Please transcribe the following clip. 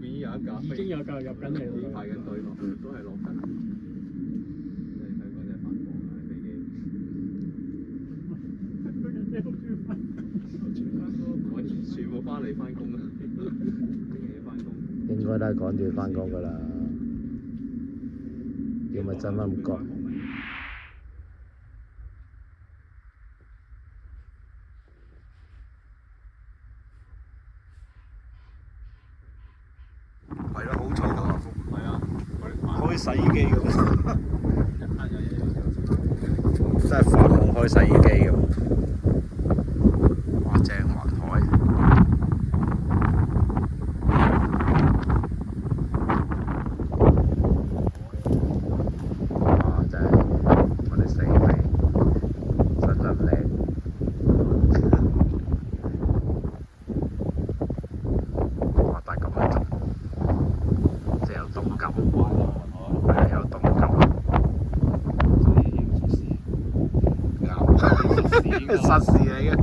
面有一架已經有架入緊嚟已經啦。排緊隊落，都係落緊。真係香港真係繁忙啊！飛機。全部翻嚟翻工啦，星期一翻工。應該都係趕住翻工㗎啦，要咪真係唔覺。係咯，好嘈啊！係啊，開洗衣機咁，真係發夢開洗衣機咁。哇！正環海。哇！真係我哋死未，真係靚。哇！但係咁樣就〜即係有動感，係有動感，啱，實事嚟嘅。